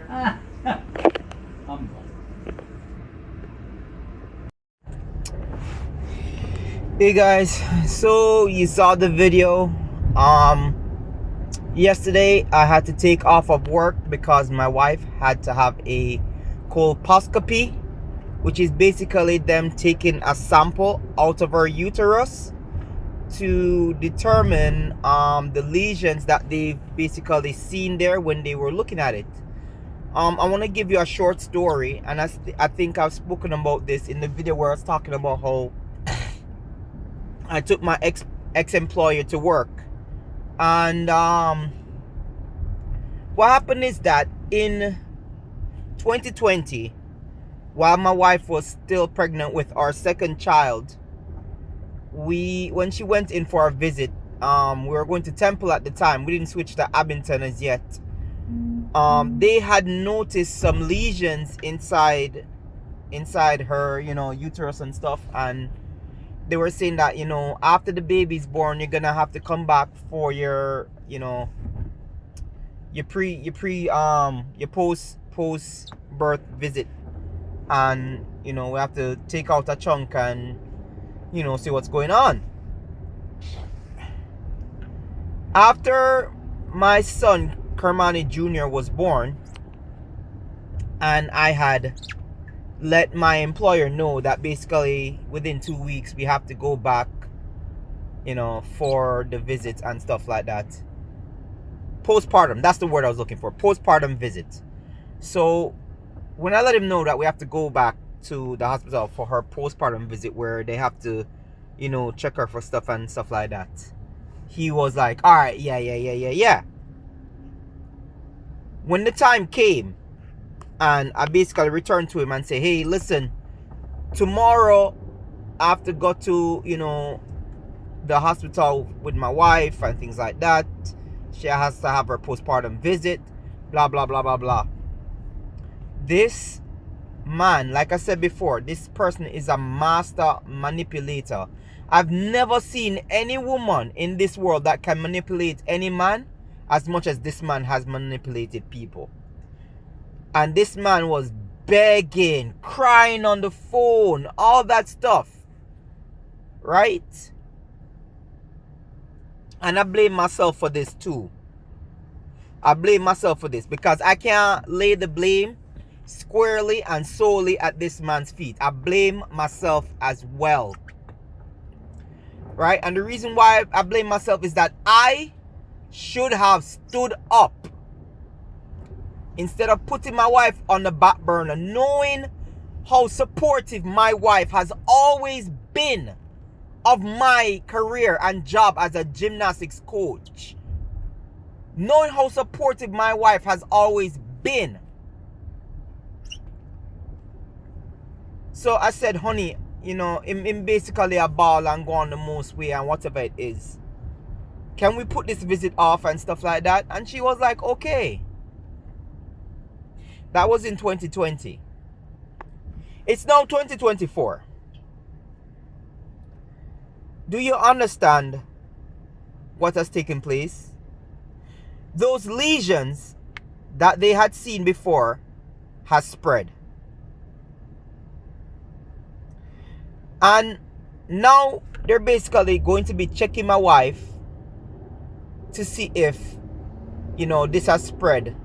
Hey guys, so you saw the video. Yesterday I had to take off of work because my wife had to have a colposcopy, which is basically them taking a sample out of her uterus to determine the lesions that they've basically seen there when they were looking at it. I want to give you a short story, and I think I've spoken about this in the video where I was talking about how I took my ex-employer to work. And what happened is that in 2020, while my wife was still pregnant with our second child, when she went in for a visit, we were going to Temple at the time. We didn't switch to Abington as yet. They had noticed some lesions inside her, uterus and stuff, and they were saying that, after the baby's born, you're gonna have to come back for your post birth visit, and we have to take out a chunk and see what's going on. After my son Kermani Jr. was born, and I had let my employer know that basically within 2 weeks we have to go back, for the visits and stuff like that. Postpartum, that's the word I was looking for. Postpartum visit. So when I let him know that we have to go back to the hospital for her postpartum visit, where they have to, check her for stuff and stuff like that, he was like, all right, yeah. When the time came, and I basically returned to him and say, hey, listen, tomorrow I have to go to, the hospital with my wife and things like that. She has to have her postpartum visit, blah, blah, blah, blah, blah. This man, like I said before, this person is a master manipulator. I've never seen any woman in this world that can manipulate any man as much as this man has manipulated people. And this man was begging, crying on the phone, all that stuff. Right? And I blame myself for this too. I blame myself for this because I can't lay the blame squarely and solely at this man's feet. I blame myself as well. Right? And the reason why I blame myself is that I should have stood up instead of putting my wife on the back burner, knowing how supportive my wife has always been of my career and job as a gymnastics coach. Knowing how supportive my wife has always been. So I said, honey, I'm basically a ball and go on the most way and whatever it is. Can we put this visit off and stuff like that? And she was like, okay. That was in 2020. It's now 2024. Do you understand what has taken place? Those lesions that they had seen before has spread. And now they're basically going to be checking my wife to see if, this has spread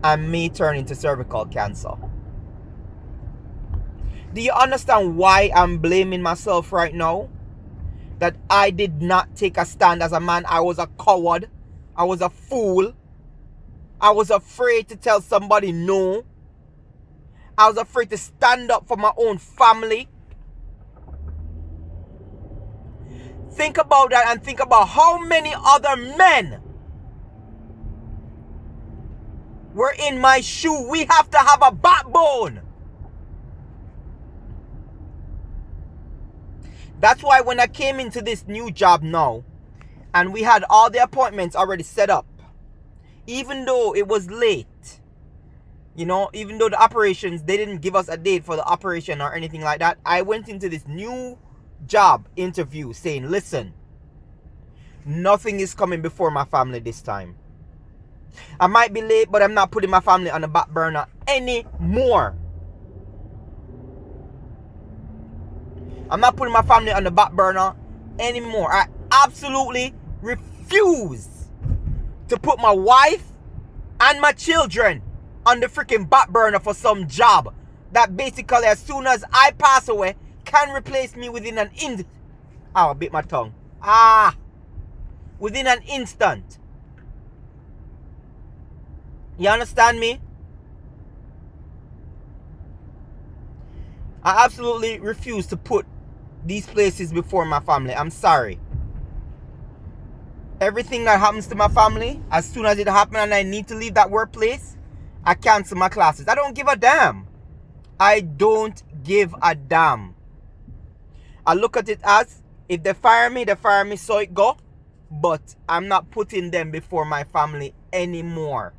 and may turn into cervical cancer. Do you understand why I'm blaming myself right now? That I did not take a stand as a man. I was a coward. I was a fool. I was afraid to tell somebody no. I was afraid to stand up for my own family. Think about that and think about how many other men were in my shoe. We have to have a backbone. That's why when I came into this new job now, and we had all the appointments already set up, even though it was late, even though the operations, they didn't give us a date for the operation or anything like that, I went into this new job interview saying, listen, nothing is coming before my family this time. I might be late, but I'm not putting my family on the back burner anymore. I'm not putting my family on the back burner anymore. I absolutely refuse to put my wife and my children on the freaking back burner for some job that basically, as soon as I pass away, can replace me within an instant. Oh, I bit my tongue. Within an instant. You understand me? I absolutely refuse to put these places before my family. I'm sorry. Everything that happens to my family, as soon as it happens and I need to leave that workplace, I cancel my classes. I don't give a damn. I don't give a damn. I look at it as, if they fire me, so it go. But I'm not putting them before my family anymore.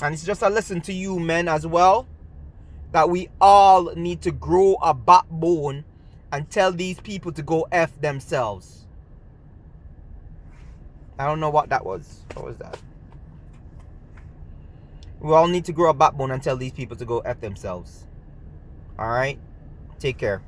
And it's just a lesson to you men as well, that we all need to grow a backbone and tell these people to go F themselves. I don't know what that was. What was that? We all need to grow a backbone and tell these people to go F themselves. Alright? Take care.